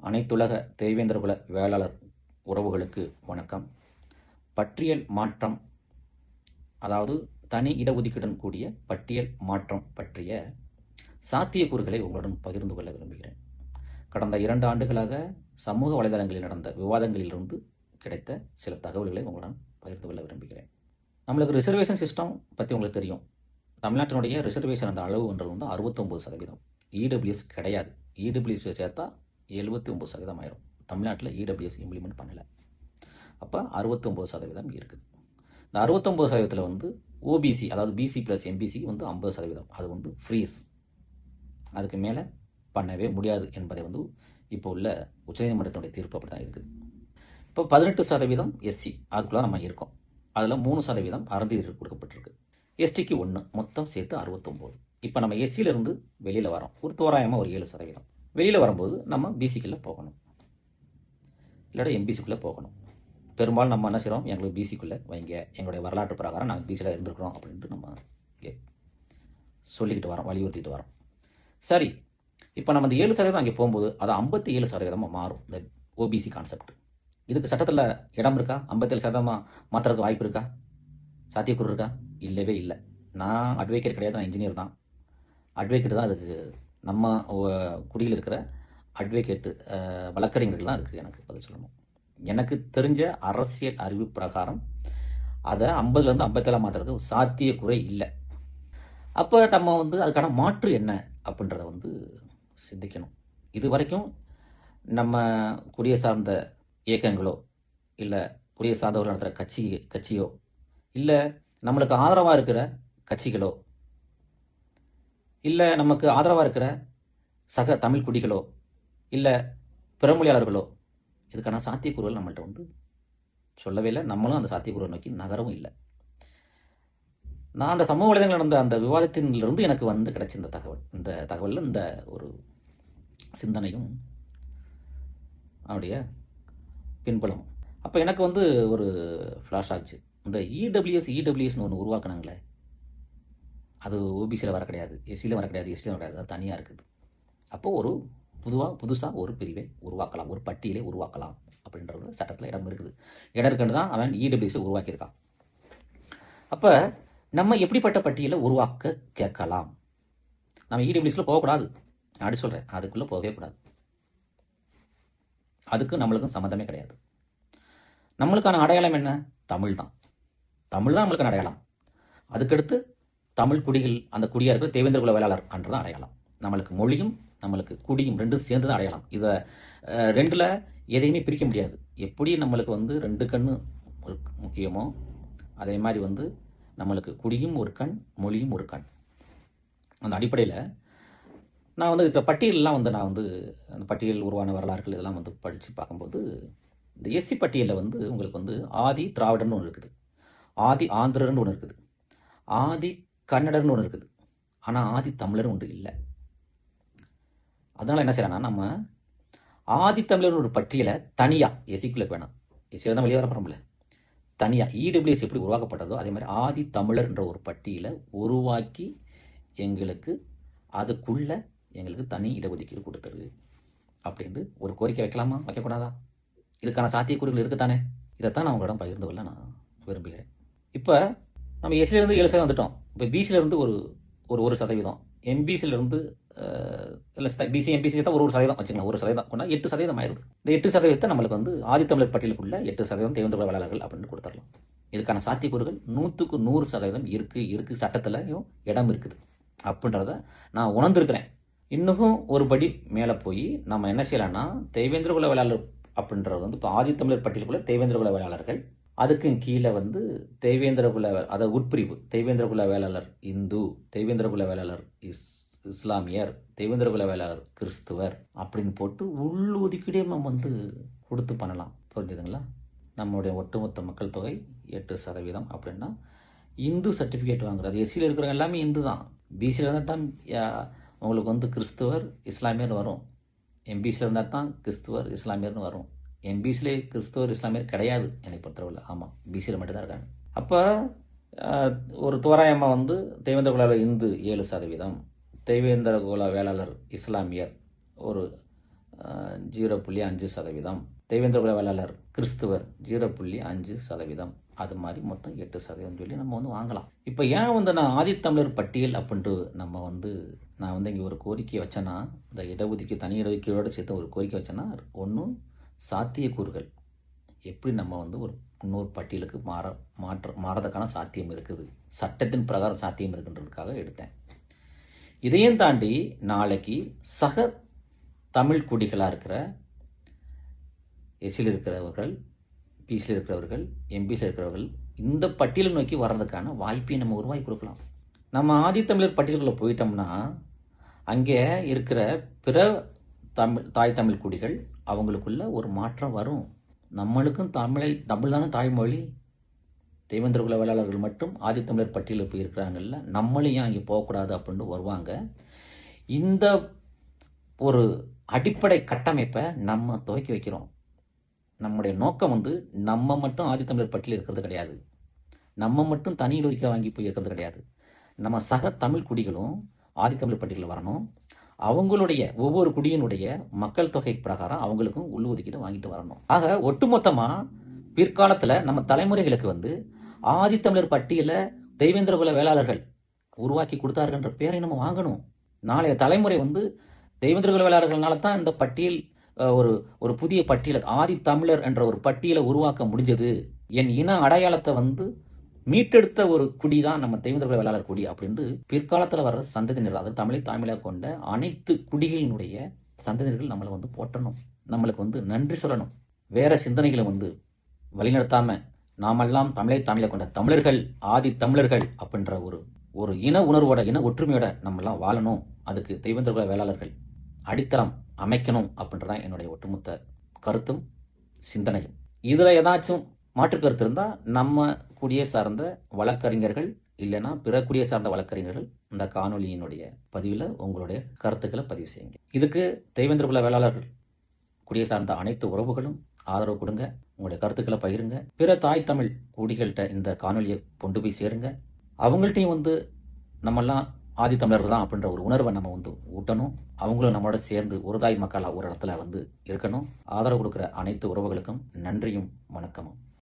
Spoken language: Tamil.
அனைத்துலக தேவேந்திர குல வேளாளர் உறவுகளுக்கு வணக்கம். பட்டியல் மாற்றம், அதாவது தனி இடஒதுக்கீடுடன் கூடிய பட்டியல் மாற்றம் பற்றிய சாத்தியக்கூறுகளை உங்களுடன் பகிர்ந்து கொள்ள விரும்புகிறேன். கடந்த 2 ஆண்டுகளாக சமூக வலைதளங்களில் நடந்த விவாதங்களிலிருந்து கிடைத்த சில தகவல்களை உங்களுடன் பகிர்ந்து கொள்ள விரும்புகிறேன். நம்மளுக்கு ரிசர்வேஷன் சிஸ்டம் பற்றி உங்களுக்கு தெரியும். தமிழ்நாட்டினுடைய ரிசர்வேஷன் அந்த அளவுன்றது வந்து 69%. இடபிள்யூஎஸ் கிடையாது. இடபிள்யூஎஸ் சேர்த்தா 79% ஆயிரும். தமிழ்நாட்டில் இடபிள்யூஎஸ் இம்ப்ளிமெண்ட் பண்ணலை. அப்போ 69% இருக்குது. இந்த 69% வந்து ஓபிசி, அதாவது பிசி ப்ளஸ் எம்பிசி வந்து 50%. அது வந்து ஃப்ரீஸ். அதுக்கு மேலே பண்ணவே முடியாது என்பதை வந்து இப்போ உள்ள உச்சநீதிமன்றத்தினுடைய தீர்ப்பு அப்படி தான் இருக்குது. இப்போ 18% எஸ்சி, அதுக்குள்ளே நம்ம இருக்கோம். அதில் 3% அறந்தீர் கொடுக்கப்பட்டிருக்கு. எஸ்டிக்கு 1, மொத்தம் சேர்த்து 69. இப்போ நம்ம எஸ்சியிலிருந்து வெளியில் வரோம். ஒரு தோராயமாக ஒரு 7%. வெளியில் வரும்போது நம்ம பிசிக்குள்ளே போகணும், இல்லாட்ட எம்பிசிக்குள்ளே போகணும். பெரும்பாலும் நம்ம என்ன செய்கிறோம், எங்களுக்கு பிசிக்குள்ளே வைங்க, எங்களுடைய வரலாற்று பிரகாரம் நாங்கள் பிசியில் இருந்திருக்கிறோம் அப்படின்ட்டு நம்ம இங்கே சொல்லிக்கிட்டு வரோம், வலியுறுத்திட்டு வரோம். சரி, இப்போ நம்ம இந்த 7% அங்கே போகும்போது அது 57% மாறும். இந்த ஓபிசி கான்செப்ட் இதுக்கு சட்டத்தில் இடம் இருக்கா? 57% மாற்றுறதுக்கு வாய்ப்பு இருக்கா? சாத்தியக்கூறு இருக்கா? இல்லவே இல்லை. நான் அட்வொகேட் கிடையாது, நான் இன்ஜினியர் தான். அட்வொகேட் தான் அதுக்கு நம்ம குடியில் இருக்கிற அட்வொகேட்டு வழக்கறிஞர்கள் தான் அதுக்கு எனக்கு பதில் சொல்லணும். எனக்கு தெரிஞ்ச அரசியல் அறிவு பிரகாரம் அதை 50லேருந்து 57 மாற்றுறதுக்கு சாத்தியக்குறை இல்லை. அப்போ நம்ம வந்து அதுக்கான மாற்று என்ன அப்படின்றத வந்து சிந்திக்கணும். இது வரைக்கும் நம்ம குடியை சார்ந்த இயக்கங்களோ, இல்லை குடியை சார்ந்தவர்கள் நடத்துகிற கட்சியோ, இல்லை நம்மளுக்கு ஆதரவாக இருக்கிற கட்சிகளோ, இல்லை நமக்கு ஆதரவாக இருக்கிற சக தமிழ் குடிகளோ, இல்லை பிறமொழியாளர்களோ இதுக்கான சாத்தியக்கூறுகள் நம்மள்கிட்ட வந்து சொல்லவே இல்லை. நம்மளும் அந்த சாத்தியக்கூறுவை நோக்கி நகரவும் இல்லை. நான் அந்த சமூக வலைதளங்கள் நடந்த அந்த விவாதத்திலிருந்து எனக்கு வந்து கிடைச்ச இந்த தகவலில் இந்த ஒரு சிந்தனையும் அவருடைய பின்புலம். அப்போ எனக்கு வந்து ஒரு ஃப்ளாஷ் ஆச்சு. இந்த இடபிள்யூஎஸ்னு ஒன்று உருவாக்குனாங்களே, அது ஓபிசியில் வர கிடையாது, எஸ்சியில் வர கிடையாது, எஸ்டியில் வர கிடையாது, அது தனியாக இருக்குது. அப்போது ஒரு புதுசாக ஒரு பிரிவை உருவாக்கலாம், ஒரு பட்டியலை உருவாக்கலாம் அப்படின்றது சட்டத்தில் இடம் இருக்குது. இடம் இருக்குன்னு தான் அவன் இடபிள்யூஎஸை உருவாக்கியிருக்கான். அப்போ நம்ம எப்படிப்பட்ட பட்டியலை உருவாக்க கேட்கலாம்? நம்ம இடபிள்யூஎஸில் போகக்கூடாது, அப்படி சொல்கிறேன். அதுக்குள்ளே போகவே கூடாது. அதுக்கு நம்மளுக்கும் சம்மந்தமே கிடையாது. நம்மளுக்கான அடையாளம் என்ன? தமிழ் தான். தமிழ் தான் நம்மளுக்கான அடையாளம். அதுக்கடுத்து தமிழ் குடிகள், அந்த குடியாக இருக்கிற தேவேந்திர குல வேளாளர் என்றதான் அடையாளம். நம்மளுக்கு மொழியும் நம்மளுக்கு குடியும் ரெண்டும் சேர்ந்து தான் அடையாளம். இதை ரெண்டில் எதையுமே பிரிக்க முடியாது. எப்படி நம்மளுக்கு வந்து 2 கண் முக்கியமோ, அதே மாதிரி வந்து நம்மளுக்கு குடியும் ஒரு கண், மொழியும் ஒரு கண். அந்த அடிப்படையில் நான் வந்து இப்போ பட்டியலெலாம் வந்து நான் வந்து அந்த பட்டியல் உருவான வரலாறுகள் இதெல்லாம் வந்து படித்து பார்க்கும்போது, இந்த எஸ்சி பட்டியலில் வந்து உங்களுக்கு வந்து ஆதி திராவிடர்னு ஒன்று இருக்குது, ஆதி ஆந்திரர்னு ஒன்று இருக்குது, ஆதி கன்னடர்னு ஒன்று இருக்குது. ஆனால் ஆதி தமிழர்னு ஒன்று இல்லை. அதனால் என்ன செய்யறாங்கன்னா, நம்ம ஆதி தமிழர் ஒரு பட்டியலை தனியாக எஸ்சிக்குள்ளே வேணாம், எஸ்சியில் தான் வெளியே வர போகிறோம்ல, தனியாக இடபிள்யூஎஸ் எப்படி உருவாக்கப்பட்டதோ அதே மாதிரி ஆதி தமிழர் என்ற ஒரு பட்டியலை உருவாக்கி எங்களுக்கு அதுக்குள்ளே எங்களுக்கு தனி இடஒதுக்கீடு கொடுத்துரு அப்படின்ட்டு ஒரு கோரிக்கை வைக்கலாமா, வைக்கக்கூடாதா? இதுக்கான சாத்தியக்கூறுகள் இருக்குத்தானே? இதைத்தான் நான் உங்களிடம் பகிர்ந்து கொள்ள நான் விரும்புகிறேன். இப்போ நம்ம எஸ்சிலேருந்து 7% வந்துட்டோம். இப்போ பிசியிலேருந்து ஒரு 1%, எம்பிசியிலேருந்து இல்லை பிசி எம்பிசி தான் ஒரு 1% வச்சுக்கலாம். 1% கொண்டா 8% ஆயிடுது. இந்த 8% நம்மளுக்கு வந்து ஆதித்தமிழர் பட்டியலுக்குள்ள 8% தேவேந்திர குல வேளாளர்கள் அப்படின்னு கொடுத்துடலாம். இதுக்கான சாத்தியக்கூறுகள் 100க்கு 100% இருக்கு. சட்டத்திலையும் இடம் இருக்குது அப்படின்றத நான் உணர்ந்திருக்கிறேன். இன்னும் ஒரு படி மேலே போய் நம்ம என்ன செய்யலாம்னா, தேவேந்திர குல வேளாளர் அப்படின்றது வந்து இப்போ ஆதித்தமிழர் பட்டியலுக்குள்ள தேவேந்திர குல வேளாளர்கள், அதுக்கு கீழே வந்து தேவேந்திர குல, அதாவது உட்பிரிவு தேவேந்திர குல வேளாளர் இந்து, தேவேந்திர குல வேளாளர் இஸ்லாமியர், தேவேந்திர குல வேளாளர் கிறிஸ்துவர் அப்படின்னு போட்டு உள் ஒதுக்கீடே நம்ம வந்து கொடுத்து பண்ணலாம். புரிஞ்சுதுங்களா? நம்மளுடைய ஒட்டுமொத்த மக்கள் தொகை 8% அப்படின்னா இந்து சர்டிஃபிகேட் வாங்குறது, எஸ்சியில் இருக்கிறவங்க எல்லாமே இந்து தான். பிசியில் இருந்தால் தான் உங்களுக்கு வந்து கிறிஸ்துவர் இஸ்லாமியர்னு வரும், எம்பிசியில் இருந்தால் தான் கிறிஸ்துவர் இஸ்லாமியர்னு வரும். எம்பிசியிலே கிறிஸ்துவர் இஸ்லாமியர் கிடையாது என்னை பொறுத்தவரை. ஆமாம், பிசியில் மட்டும்தான் இருக்காங்க. அப்போ ஒரு தோராயமாக வந்து தேவேந்திர குல இந்து 7%, தேவேந்திர குல வேளாளர் இஸ்லாமியர் ஒரு 0.5%. தேவேந்திர குல வேளாளர் கிறிஸ்துவர் 0.5%. அது மாதிரி மொத்தம் 8% சொல்லி நம்ம வந்து வாங்கலாம். இப்போ ஏன் வந்து நான் ஆதித்தமிழர் பட்டியல் அப்படின்ட்டு நான் வந்து இங்கே ஒரு கோரிக்கை வச்சேன்னா, இந்த இடஒதுக்கீடு தனி இடஒதுக்கீடோடு சேர்த்து ஒரு கோரிக்கை வச்சேன்னா, ஒன்று சாத்தியக்கூறுகள் எப்படி நம்ம வந்து ஒரு இன்னொரு பட்டியலுக்கு மாறதுக்கான சாத்தியம் இருக்குது, சட்டத்தின் பிரகாரம் சாத்தியம் இருக்குன்றதுக்காக எடுத்தேன். இதையும் தாண்டி நாளைக்கு சக தமிழ் குடிகளாக இருக்கிற எஸ்சியில் இருக்கிறவர்கள், பிசியில் இருக்கிறவர்கள், எம்பிசியில் இருக்கிறவர்கள் இந்த பட்டியலை நோக்கி வர்றதுக்கான வாய்ப்பை நம்ம உருவாக்கி கொடுக்கலாம். நம்ம ஆதித்தமிழர் பட்டியல்களில் போயிட்டோம்னா அங்கே இருக்கிற பிற தாய் தமிழ் குடிகள் அவங்களுக்குள்ள ஒரு மாற்றம் வரும். நம்மளுக்கும் தமிழ் தானே தாய்மொழி. தேவேந்திர குல வேளாளர்கள் மட்டும் ஆதித்தமிழர் பட்டியலில் போய் இருக்கிறாங்கல்ல, நம்மளும் ஏன் அங்கே போகக்கூடாது அப்படின்னு வருவாங்க. இந்த ஒரு அடிப்படை கட்டமைப்பை நம்ம துவக்கி வைக்கிறோம். நம்முடைய நோக்கம் வந்து நம்ம மட்டும் ஆதித்தமிழர் பட்டியலில் இருக்கிறது கிடையாது, நம்ம மட்டும் தனி இடஒதுக்கீடு வாங்கி போய் இருக்கிறது கிடையாது. நம்ம சக தமிழ் குடிகளும் ஆதித்தமிழர் பட்டியலில் வரணும். அவங்களுடைய ஒவ்வொரு குடியினுடைய மக்கள் தொகை பிரகாரம் அவங்களுக்கும் உள்ஒதுக்கீடு வாங்கிட்டு வரணும். ஆக ஒட்டுமொத்தமாக பிற்காலத்தில் நம்ம தலைமுறைகளுக்கு வந்து ஆதித்தமிழர் பட்டியலை தேவேந்திர குல வேளாளர்கள் உருவாக்கி கொடுத்தாருன்ற பேரை நம்ம வாங்கணும். நாளைய தலைமுறை வந்து தேவேந்திர குல வேளாளர்களால தான் இந்த பட்டியல் ஒரு புதிய பட்டியலை, ஆதித்தமிழர் என்ற ஒரு பட்டியலை உருவாக்க முடிஞ்சது. என் இன அடையாளத்தை வந்து மீட்டெடுத்த ஒரு குடி தான் நம்ம தேவேந்திர குல வேளாளர் குடி அப்படின்ட்டு பிற்காலத்தில் வர்ற சந்ததியினர், அதாவது தமிழை தாய்மொழியாக கொண்ட அனைத்து குடிகளினுடைய சந்ததியினர்கள் நம்மளை வந்து போற்றணும், நம்மளுக்கு வந்து நன்றி சொல்லணும். வேற சிந்தனைகளை வந்து வழிநடத்தாம நாமெல்லாம் தமிழை தாய்மொழியாக கொண்ட தமிழர்கள், ஆதி தமிழர்கள் அப்படின்ற ஒரு இன உணர்வோட, இன ஒற்றுமையோட நம்மெல்லாம் வாழணும். அதுக்கு தேவேந்திர குல வேளாளர்கள் அடித்தளம் அமைக்கணும் அப்படின்றதான் என்னுடைய ஒட்டுமொத்த கருத்தும் சிந்தனையும். இதுல ஏதாச்சும் மாற்று கருத்து இருந்தால் நம்ம குடியை சார்ந்த வழக்கறிஞர்கள் இல்லைன்னா பிற குடியை சார்ந்த வழக்கறிஞர்கள் இந்த காணொலியினுடைய பதிவில் உங்களுடைய கருத்துக்களை பதிவு செய்யுங்க. இதுக்கு தேவேந்திர குல வேளாளர்கள் குடியை சார்ந்த அனைத்து உறவுகளும் ஆதரவு கொடுங்க, உங்களுடைய கருத்துக்களை பகிருங்க. பிற தாய் தமிழ் குடிகள்கிட்ட இந்த காணொலியை கொண்டு போய் சேருங்க. அவங்கள்ட்டையும் வந்து நம்மெல்லாம் ஆதி தமிழர்கள் தான் அப்படின்ற ஒரு உணர்வை நம்ம வந்து ஊட்டணும். அவங்களும் நம்மளோட சேர்ந்து ஒரு தாய் மக்களாக ஒரு இடத்துல வந்து இருக்கணும். ஆதரவு கொடுக்குற அனைத்து உறவுகளுக்கும் நன்றியும் வணக்கமும்.